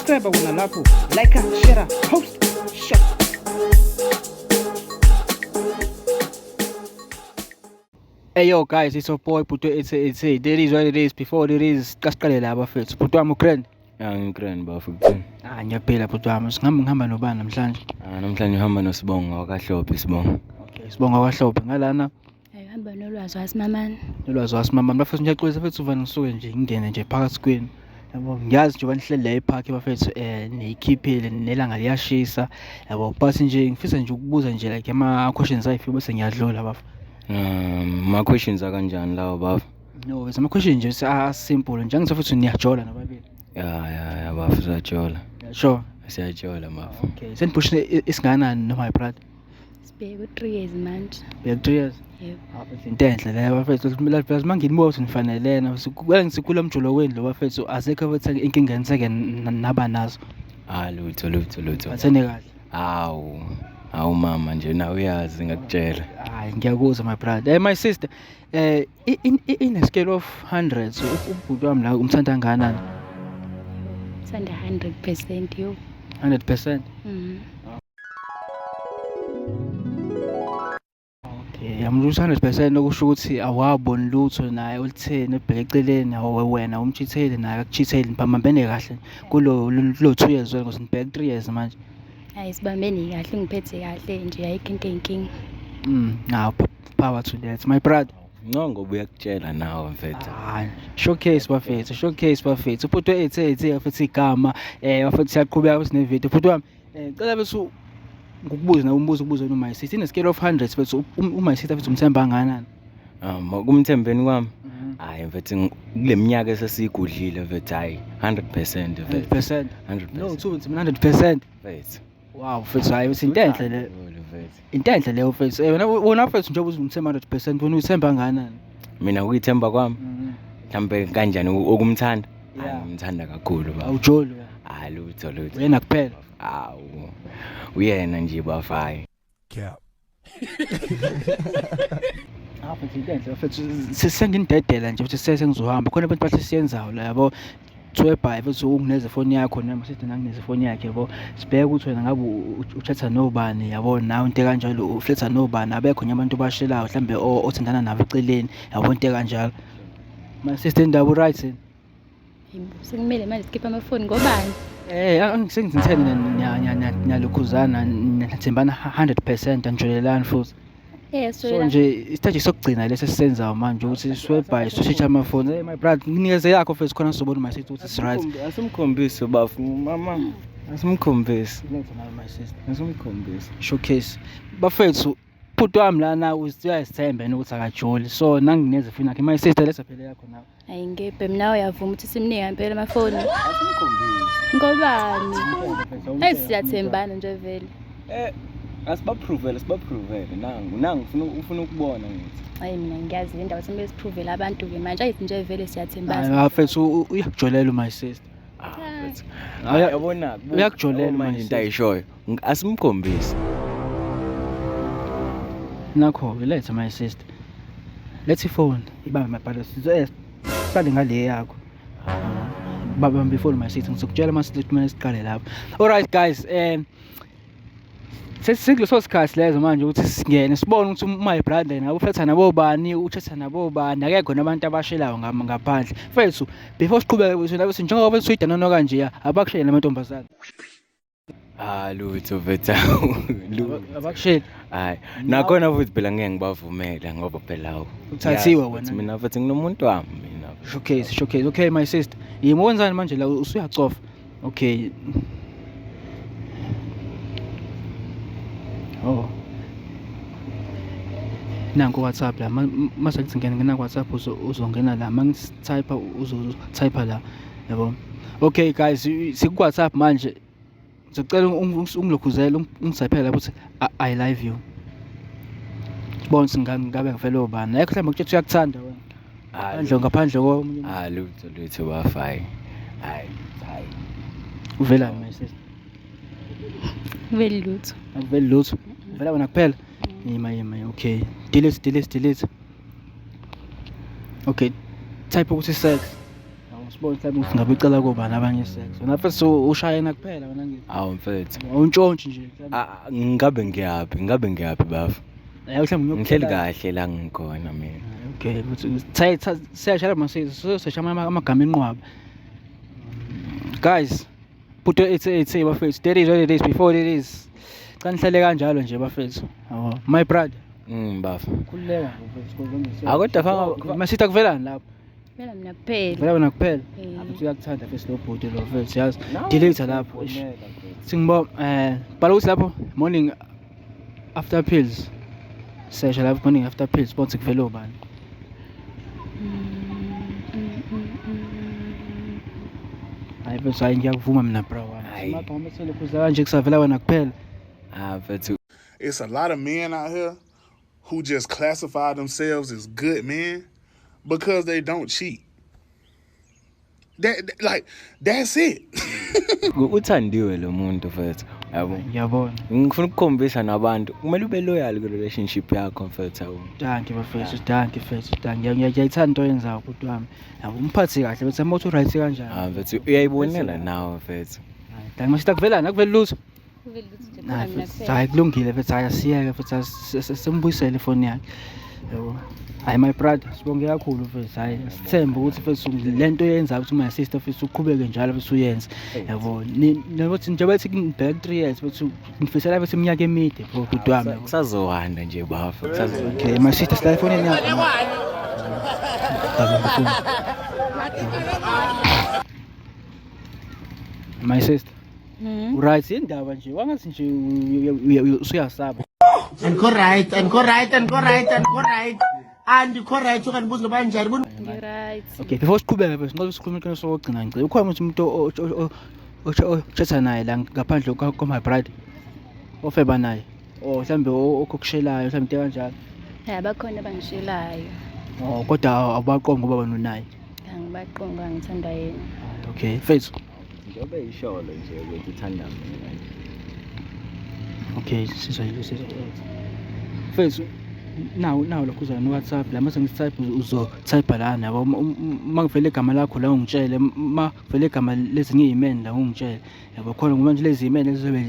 subscribe wona lapho, like, share, post, share. Hey yo guys, it's your boy Puto. It's it is what it is. Before it is, kasiqale la bafethu. Puto wami ugrand. Ngigrand bafethu. Ngiyaphila Puto wami. Ngihamba nobani namhlanje? Namhlanje uhamba noSibongo wakaHlophe Sibongo. Okay, Sibongo wakaHlophe ngalana. Hamba nolwazi wasimamani. Nolwazi wasimamani. Bafethu ngiyaxolisa bafethu uvana ngisuke nje ngingene nje phakathi kwenu. Yabo ngiyazi nje banihlele la epark bafethu neyikhiphile nelanga liyashisa. Yabo but nje ngifisa nje ukubuza nje like ama questions ayifike bese ngiyadlula bafethu. Ma questions akanjani lawo bafo? No, bese ama questions nje simple njengoba futhi niyajola nababili. Ya bafo siyajola. Sure. Siyajola bafo. Okay. Senipushe isinganani noma ibrother? Sibheke 3 years manje. Bheka 3 years. Yebo. Into enhle leyo bafethu. Phela manginibuka ukuthi nifanelena. Sikubela ngisikula umjulo wenu lo bafethu azekho bethe inkinga enitseke naba nazo. Lutho. Athene kahle. Awu mama nje na uyazi ngakutshela. Hayi ngiyakuzwa my brother. My sister, in a scale of hundreds ubhuti wami la umthanda kangakanani? Sanda 100% yo. 100%. Okay, yamlusa 100% okusho ukuthi awaboni lutho naye ulitheni ebheke eceleni wena umchithele naye akuchithele nibambene kahle kulo 2 years wena ngoba nibheke 3 years manje. Hayi sibambeni kahle ngiphethe kahle nje ayikho inkinga. Now power to that my brother. No ngoba uyakutshela nawe mfethu. Showcase bafethu. Uphuto ethe afethu igama bafethu siyaqhubeka bese nevideo. Uphuto wami cela bese ngikubuze na umbuzo noma isithi in a scale of 100 bese uma isithi afethu umthemba kangakanani? Kumthembeni kwami. Hayi mfethu kule minyaka esesiyigudlile mfethu hayi 100% mfethu. 100%. No, 100%. Mfethu. Wow, mfethu hayi into enhle le. Into enhle leyo mfethu. Wena mfethu njengoba uzumthemba 100% wena uyithemba kangakanani? Mina ukuyithemba kwami mhlambe kanjani okumthanda? Ngimthanda kakhulu baba. Awujoli. Lutho. Wena kuphela. Uyena nje bafayi. Cap. Mfethu into enhle mfethu sengindedela nje ukuthi sengizohamba khona abantu bahle siyenzayo la yabo. Twebhayi futhi ungineze phone yakho noma sithi nangineze phone yakhe yabo sibheke ukuthi wena ngabe uchatha nobani yabo nawe into kanjalo ufletha nobani abekho nye abantu bashelayo mhlambe othandana nabo eceleni yabo into kanjalo. My sister indaba right yini? Sekumele manje sikhipha amafoni ngobani? Sengithini nyalokhuzana nathembana 100% anjolelani futhi. So nje isitaji sokugcina lesi sisenzayo manje ukuthi swebhayi sishintsha amafoni. My brother nginikeze yakho first khona sizobona my sister ukuthi it's right. Asimkhombise bafu mama. Asimkhombise. Let's now my sister. Asimkhombise. Showcase. Bafethu ubhuti wami lana uyasithemba ukuthi akajoli. So nangineze phone yakhe my sister let's phela yakho nawe. Hayi ngephe mina uyavuma ukuthi simnika impela amafoni. Asimkhombise. Ngobani? Hayi siyathembana nje vele. Asibaprovele nangu ufuna ukubona ngithi. Hayi mina ngiyazi le ndawo semele siprove abantu ke manje ayithi nje vele siyathembana. Mfethu uyakujolela my sister. Mfethu. Uyabona uyakujolela manje into ayishoyo. Asimkhombise. Nakho let's my sister. Let's phone ibambe my brother siqale ngale yakho. Baba before my sister ngizokutshela mase siqale lapho. All right guys, sesikuleso sikhathi lezo manje ukuthi singene sibone ukuthi my brother nabo ufetha nabo bani uchatha nabo bani akekho nabantu abashelayo ngaphandle mfethu before siqhubeke ukuthi nabe njengoba usuyidana kanje abakushela amantombazana. Lutho vetha. Abakushela. Hayi nakhona futhi phela ngeke ngibavumela ngoba phela uthathiwa wena. Mina futhi nginomuntu wami mina. Showcase. Okay my sister. Yimi wenzani manje la usuyacofa. Okay. Nangu WhatsApp la mase ngingena ku WhatsApp uzongena la mangitype uzotype la yabo. Okay guys siku WhatsApp manje ngicela ungilokhuzela ungitypele ukuthi I love you. Sibone singabe ngivele obani ayikho mhlawumbe ukuthi uyakuthanda wena. Ngaphandle komunye. Lutho bafayi. Hayi. Uvela my sister. Vele lutho. Akuveli lutho. Vela wena kuphela. Yima okay. Delete. Okay. Type ukuthi sex. sibone mhlawumbe ukuthi ngabe ucela kuba nabanye sex wena mfethu ushayena kuphela wena ngithi Awu mfethu. awuntshontshe nje Ngabe ngiyaphi bafu? mhlawumbe Ngihleli kahle la ngikhona mina. okay ukuthi siyashaya masisi siyashaya amagama enqwaba guys put your 88 bafethu that is what it is before it is cha nihlele kanjalo nje bafethu yabo my brother Bafu. kuleka bafethu Kodwa faka masithi akuvelani lapho Phela mina kuphela. vela wena kuphela Eh. abuthi uyakuthanda fesi lo bhuti lo fethu yazi delete lapho singibona bhala ukuthi lapho morning after pills sesha lapho morning after pills bonke kuvela obani hayi bese hayi ngiyakuvuma mina bro Hayi. magama esele kuza kanje kusavela wena kuphela mfethu. It's a lot of men out here who just classify themselves as good men because they don't cheat. That's it. Uthandiwe lo muntu mfethu. Yabo. ngiyabona Ngifuna ukukhombisa nabantu kumele ube loyal ku relationship yakho mfethu yabo. danke bafethu danke fethu danke ngiyayithanda into oyenzayo bhuti wami yabo umphathi kahle bese mothi right kanjani Mfethu uyayibonela nawe mfethu. danke masithi akuvelani akuveli lutho Kuvele ukuthi nje phela mina kuphela. hayi kulungile fethu hayi asiyeke fethu simbuyisele ifoni yakhe yabo hayi my brother sibonge kakhulu fethu hayi sithembe ukuthi fethu lento oyenzayo ukuthi my sister fethu uqhubeke njalo fethu uyenze yabo nokuthi njengoba ethi ngibheka 3 years fethu ngifisela fethu iminyaka emide bhuti wami yabo Kusazohanda nje bafu. okay my sister sila ifoni yakho my sister right indaba nje wangathi nje usuyasaba Andikho right. Andikho ukanibuza noba njani. Right. okay before siqhubeke bese ngicela sikhulume iqiniso sokugcina ngicela ukhona umuntu ochatha naye la ngaphandle my brother ofeba naye mhlambe okukushelayo mhlambe into kanjalo Hayi bakhona abangishelayo. kodwa awubaqongi ngoba wena unaye Angibaqonga ngithanda yena. okay fethu Njobe isholo nje ukuthi uthanda mina. okay sizwa fethu nawu lokho uza no WhatsApp la mase ngitype uzotype lana yabo makuvele igama lakho la ungitshele makuvele igama lezinye izimene la ungitshele yabo khona ngoba nje lezi zimene zizobe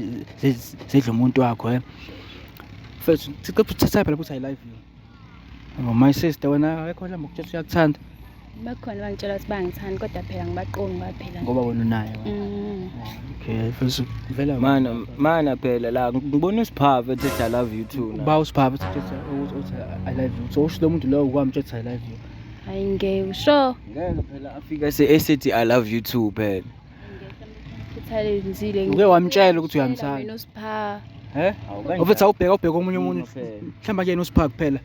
zidla umuntu wakho fethu type lapho uthi I love you my sister wena ayikho mhlawumbe ukutshela uyakuthanda Bakhona bangitshela ukuthi bangithanda kodwa phela ngibaqongi baphela. ngoba wena unaye okay fethu vela Mana phela la ngibona usiphavu ethi I love you too. ba usiphathe uthi I love you so usho lo muntu lo ukwamtshela I love you Hayi ngisho. Ngeke phela afika esethi I love you too phela. Kuthale nzile. uke wamtshela ukuthi uyamthanda Mina usipha. ofethu awubheka omunye umuntu mhlawumbe kuyena usipha kuphela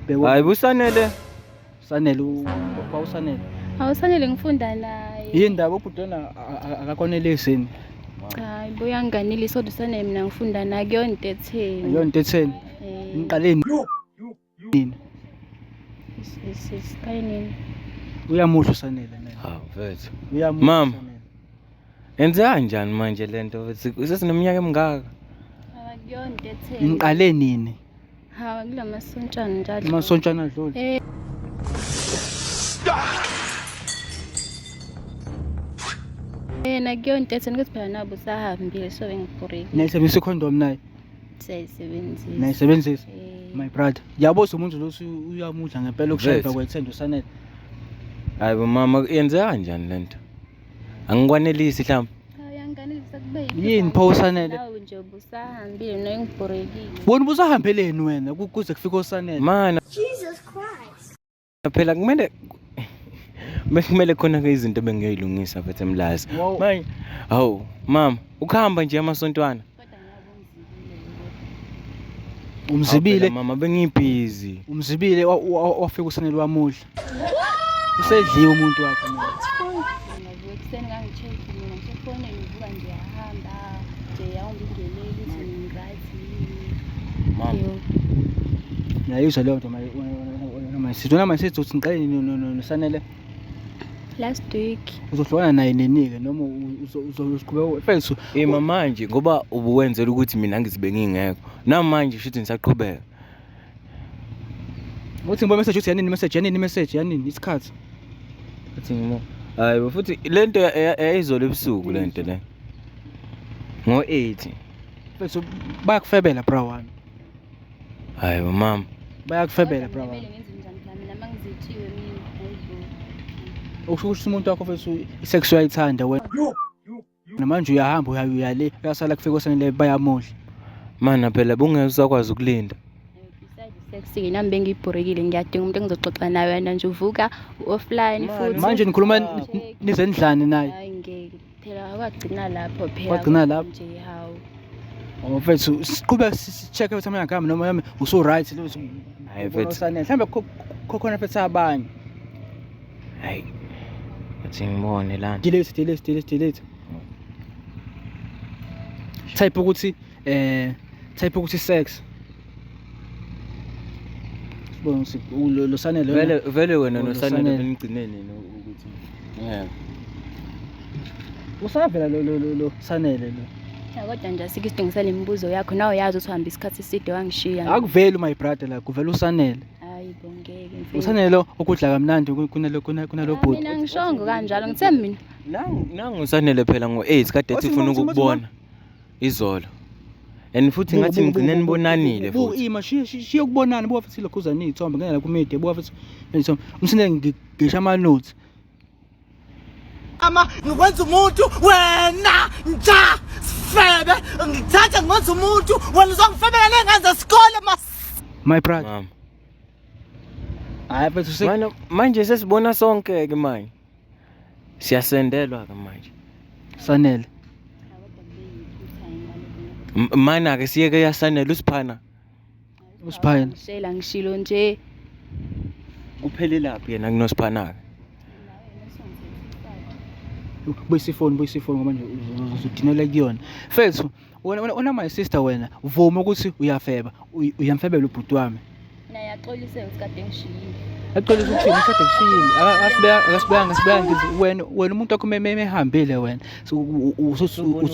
bheka Hayi busanele. sanele usanele Awusanele ngifunda naye. yindaba ubudona akakonelesini Hayi boyanganile sodwa usanele mina ngifunda naye kuyona into etheni. leyo into etheni ngiqaleni nini Sisayini. uyamuhla usanele naye Mfethu. uyamuhla Mama. Yenze kanjani manje lento mfethu? Usesineminyaka emingaka? Akuyona into etheni. ngiqale nini Hawa kulamasontshana njalo. amasontshana adlule Yena kuyona into etheni ukuthi phela nabo usahambile so bengibhoreki. nayisebenzisa ikhondom naye Siyayisebenzisa. nayisebenzisa my brother yaboza umuntu lo uyamudla ngempela ukushayela kwethenda usanele Hayi mama yenze kanjani lento? Angikwanelisi mhlawumbe. Uyanganelisa kube yini pho usanele nawe nje ubusahambile noyengibhorekile. bona ubusahambeleni wena kuze kufike usanele Mana. Jesus Christ. Phela kumele khona ke izinto bengiyilungisa mfethu emlazi. Manje hawu mama ukuhamba nje amasontwana. Kodwa umzibile Mama bengibhizi. umzibile wafika usanele wamudla usedliwe umuntu wakho ngavuka ekuseni ngangi-check mina ngisefonini ngivuka nje yahamba nje yawumbe ingeleli ukuthi ngirayithi Mama. yayizwa leyo nto mayisithi wena mayisithi uthi ngiqale nosanele last week. uzohlukana naye nenike noma uzoqhubeka fethu Manje ngoba ubuwenzela ukuthi mina ngizibe ngingekho. Namanje futhi nisaqhubeka. uthi ngiba message uthi yanini message yanini isikhathi Athi ngimo. Hayi futhi lento yayizolo ebusuku lento le. Ngo-8. Mfethu bayakufebela bra wami. Hayi mama. Bayakufebela bra wami. Ngenze njani phela mina mangizithiwe mina hayibo. Usho ukuthi umuntu wakho mfethu isex uyayithanda wena. Namanje uyahamba uyale uyasala kufika osanele bayamodla. Mana phela bungeke usakwazi ukulinda. Besides sex-ke nami bengibhorekile ngiyadinga umuntu engizoxoxa naye wena nje uvuka offline futhi. Manje nikhuluma nizendlane naye. Hayi ngeke phela wagcina lapho phela. Wagcina lapho? Nje hawu. Mfethu siqhubeka si-check ukuthi mina ngami noma yami uso right lo. Hayi mfethu. Mhlambe khona mfethu abanye. Hayi. Athi ngibone lana. Delete. Type ukuthi sex. Sibona lo sanele. Vele wena nosanele benigcinene ukuthi. Yebo. Usavela lo sanele lo. Kodwa nje asikisidingisela imibuzo yakho nawe yazi ukuthi uhamba isikhathi eside wangishiya. Akuveli my brother la kuvela usanele. Hayi bongeke mfethu. Usanele lo okudla kamnandi kunalo bhodi. Mina ngishongo kanjalo ngithe mina. Nangu usanele phela ngo-8 kade ethi ufuna ukukubona. Izolo. And futhi ngathi ngigcine nibonanile futhi. Ima shiye ukubonana buka futhi lokhuza nizithombe ngena ku media buka futhi nizithombe. Umsine ngisha ama notes. ngikwenza umuntu wena nja sifebe ngithatha ngikwenza umuntu wena uzongifebela nengenza isikole My brother. Mama. Hayi mfethu Mana manje sesibona sonke ke manje. Siyasendelwa ke manje. sanele. Mana ke siyeke yasanela usiphana. Usiphayela. Ngishela ngishilo nje. Uphele laphi yena kunosiphana ke. Buyisifoni ngoba nje uzudinela kuyona. Mfethu wena my sister wena uvuma ukuthi uyafeba. Uyamfebela ubhuti wami. Mina yaxolise ukuthi kade ngishiyile. Aqolisa ukuthi ngishade kushiyile. Akasibeka ngithi wena umuntu wakho memehambile wena.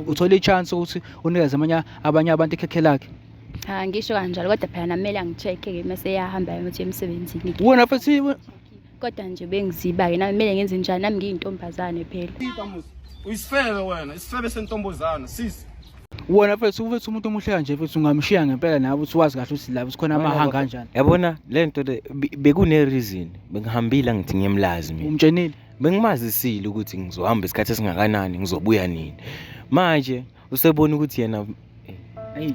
Uthola ichance ukuthi unikeze abanye abantu ikhekhe lakhe. Ha ngisho kanjalo kodwa phela namele angicheck-ke mase yahamba ukuthi emsebenzini. Wena futhi Kodwa nje bengiziba-ke nami kumele ngenze njani nami ngiyintombazane phela. Uyisifebe wena, isifebe sentombazana sisi. wena mfethu umuntu omuhle kanje mfethu ungamshiya ngempela nawe uthi wazi kahle ukuthi la ukhona amahanga kanjani. Yabona lento le bekune reason bengihambile ngithi ngiyemlazi mina. Umtshenile. Bengimazisile ukuthi ngizohamba isikhathi esingakanani ngizobuya nini. Manje usebona ukuthi yena hey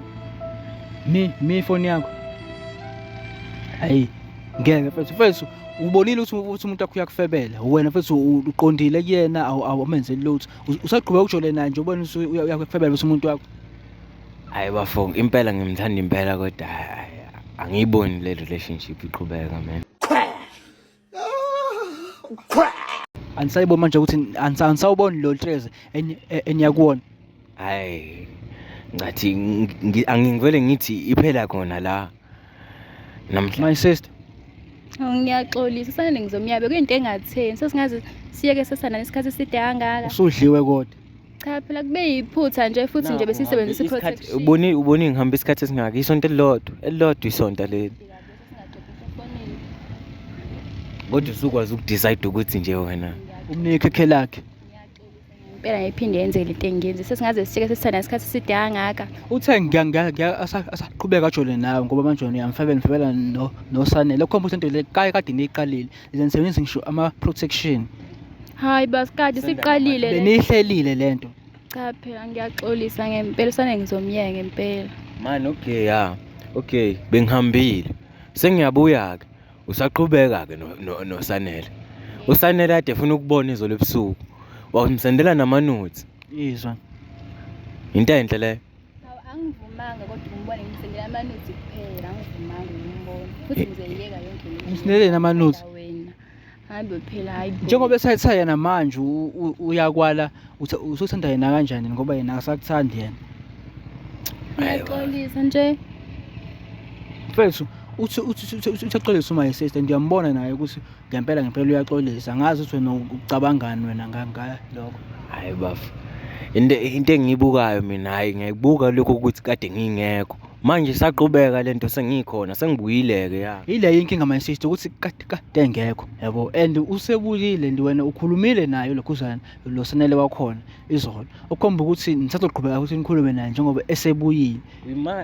mi phone yakho. Hey ngeke mfethu ubonile ukuthi umuntu akho uyakufebela wena mfethu uqondile kuyena awumenzeli lutho usaqhubeka ukujole naye nje ubona ukuthi uyakufebela bese umuntu wakho. Hayi bafo impela ngimthanda impela kodwa angiyiboni le relationship iqhubeka man. Anisayibona manje ukuthi anisawuboni lo Treze eniyakuwona. Hayi ngathi angivele ngithi iphela khona la namhla. My sister. Ngiyaxolisa sana ngizomyabe kuyinto engatheni sesingaze siyeke sesana nesikhathi eside kangaka. Usudliwe kodwa. Cha phela kube yiphutha nje futhi nje besisebenzisa iprotection. Uboni ngihamba isikhathi esingaka isonto elilodwa isonto leli. Kodwa usukwazi ukudecide ukuthi nje wena Umnike ikhekhe lakhe. Impela ngiphinde yenze lento engiyenze sesingaze siyeke sesana nesikhathi eside kangaka. Uthe asaqhubeka ajole nawe ngoba manje uyamfebela no Sanele lokho ukuthi into le kade niyiqalile izenisebenzisa ngisho ama protection. Hayi basikade siqalile le. Benihlelile lento. Cha phela ngiyaxolisa ngempela sana ngizomyeka ngempela. Man okay bengihambile sengiyabuya ke usaqhubeka ke no Sanele. USanele ade ufuna ukubona izolo ebusuku wamsendela nama notes Izwa. into enhle le. Angivumanga kodwa umbone ngisendela ama notes kuphela angivumanga umbone futhi ngizeyiyeka yonke le. Usinele nama notes. Wena hayi phela hayi. Njengoba esayithatha yena manje uyakwala usuthanda yena kanjani ngoba yena akasakuthandi yena. Ngiyaxolisa nje. Mfethu uthixolisa my sister ndiyambona naye ukuthi ngempela uyaxolisa ngazi ukuthi wena ucabangani wena ngalokho. Hayi bafu into engiyibukayo mina hayi ngiyayibuka lokho ukuthi kade ngingekho manje saqhubeka lento sengikhona sengibuyile-ke ya. Ile inkinga my sister ukuthi kade engekho yabo, and usebuyile and wena ukhulumile naye lokhuzana lo Sanele wakhona izolo, ukhomba ukuthi nisazoqhubeka ukuthi nikhulume naye njengoba esebuyile.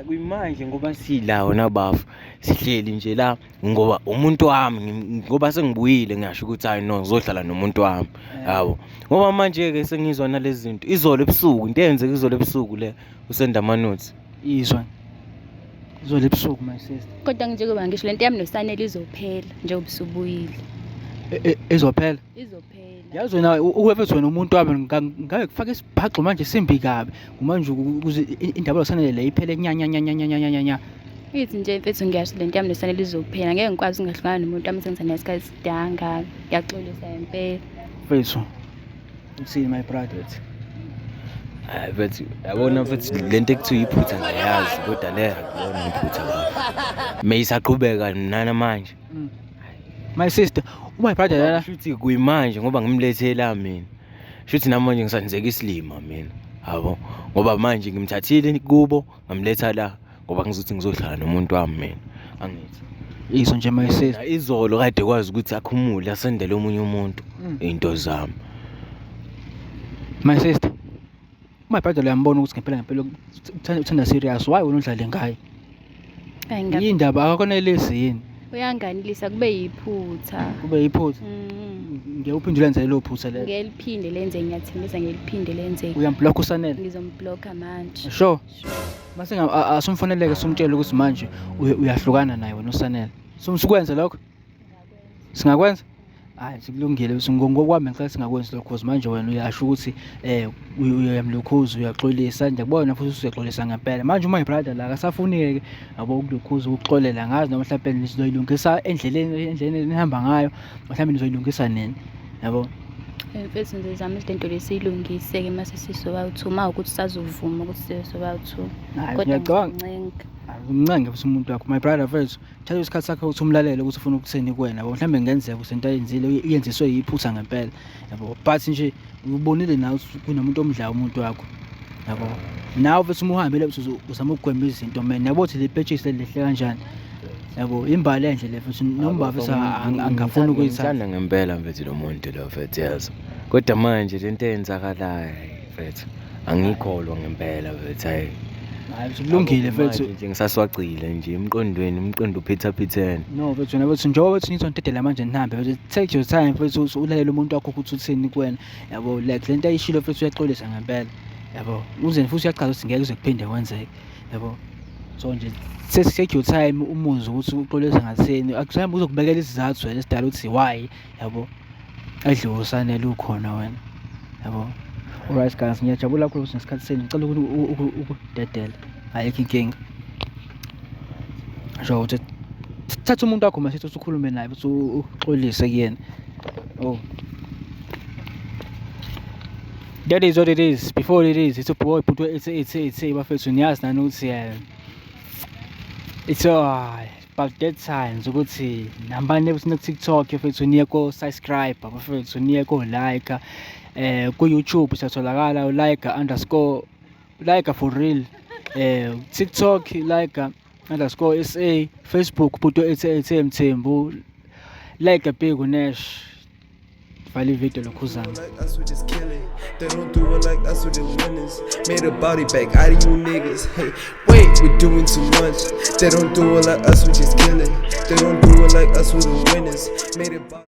Kuyimanje ngoba silawo nabafu sihleli nje la ngoba umuntu wami ngoba sengibuyile ngisho ukuthi hayi no ngizohlala nomuntu wami yabo, ngoba manje-ke sengizwa nalezi zinto izolo ebusuku into eyenzeka izolo ebusuku le usenda amanothi Izwa izolo ebusuku my sister Kodwa njengoba ngisho lento yami noSanele izophela njengoba usubuyile. ezophela. Izophela. Yazi wena uwefethu wena umuntu wami ngeke kufaka isibhaxo manje simbi kabi manje ukuze indaba loSanele le iphele nya. Ithi nje mfethu ngiyasho lento yami noSanele izophela. Ngeke ngikwazi ungahlukana nomuntu wami sengithi nesikhathi sidanga. Ngiyaxolisa impela. Mfethu uthini my brother? hayi mfethu yabona mfethu lento ekuthiwa iphutha ngiyazi kodwa le akubona iphutha la mayisaqhubeka nana manje. My sister, my brother la Shuthi kuyimanje ngoba ngimlethela mina. Shuthi namanje ngisanzeka isilima mina. Yabo ngoba manje ngimthathile kubo ngamletha la ngoba ngizothi ngizohlala nomuntu wami mina. Angithi. izo nje my sister. Izolo kade kwazi ukuthi akhumule asendele omunye umuntu into zami. My sister. My brother la yambona ukuthi ngempela uthanda serious. Why wena udlale ngaye? Indaba akakonelezi yini? Uyanganilisa kube yiphutha. Kube yiphutha. Ngiyawuphendula nje lo phutha le. Ngeliphinde lenze ngiyathembisa ngeliphinde lenze. Uyamblock uSanele? Ngizomblocka manje. Sure. Mase asumfoneleke somtshela ukuthi manje uyahlukana naye wena uSanele. Sikwenze lokho? Singakwenza? Hayi sikulungile ngokwami ngicela singakwenzi lokho because manje wena uyasho ukuthi uyamlokhuza uyaxolisa ngiyabona futhi usuyaxolisa ngempela. Manje my brother la akasafunike yabo ukulokhuza ukuxolela ngazi noma mhlawumbe nizoyilungisa endleleni nihamba ngayo mhlawumbe nizoyilungisa nini yabo. Mfethu ngizama lento lesiyilungise-ke mase sisoba-2 ukuthi sazovuma ukuthi sisoba-2. Kodwa ngicenge futhi umuntu wakho my brother first thatha isikhathi sakho ukuthi umlalele ukuthi ufuna ukuthini kuwena yabo, mhlawumbe ngenzeka usento ayenzile iyenziswe yiphutha ngempela yabo, but nje ubonile nawe kunomuntu omdla umuntu wakho yabo. Nawe futhi umuhambile uzama ukugwema izinto man yabo, ukuthi le purchase lehle kanjani yabo, imbali enhle le futhi noma bafisa angafuni ukuyithatha. Ngithanda ngempela mfethu lo muntu lo mfethu yazi, kodwa manje lento eyenzakalayo mfethu angikholwa ngempela mfethu. Hayi hayi kulungile mfethu nje ngisaswagcile nje emqondweni umqondo uphithapithene. No mfethu wena mfethu njengoba bethi ngizontedela manje nihambe mfethu, take your time mfethu ulalele umuntu wakho ukuthi uthini kuwena yabo, like lento ayishilo mfethu uyaxolisa ngempela yabo, uzeni futhi uyachaza ukuthi ngeke uze kuphinde kwenzeke yabo. So nje take your time umuzi ukuthi uxolisa ngathini, akuhambe uzokubekela isizathu wena esidala ukuthi why yabo adliwe uSanele ukhona wena yabo. Alright guys, ngiyajabula kakhulu ukuthi ngesikhathi senu ngicela ukudedela ayikho inkinga. Sho ukuthi thatha umuntu wakho mase ukhulume naye bese uxolise kuyena. Oh, that is what it is. Before it is, it's a boy put it's bafethu niyazi nani ukuthi it's about that time ukuthi nambani ukuthi ku TikTok bafethu niye ko subscribe bafethu niye ko like ku YouTube siyatholakala like for real, TikTok like_SA, Facebook Puto 88 Mthembu, like Big Nash file video lokhuzana. Like us, we just kill it. They don't do it like us, we the winners. Made a body back out of you niggas. Hey, wait, we're doing too much. They don't do it like us, we just kill it. They don't do it like us, we the winners. Made a body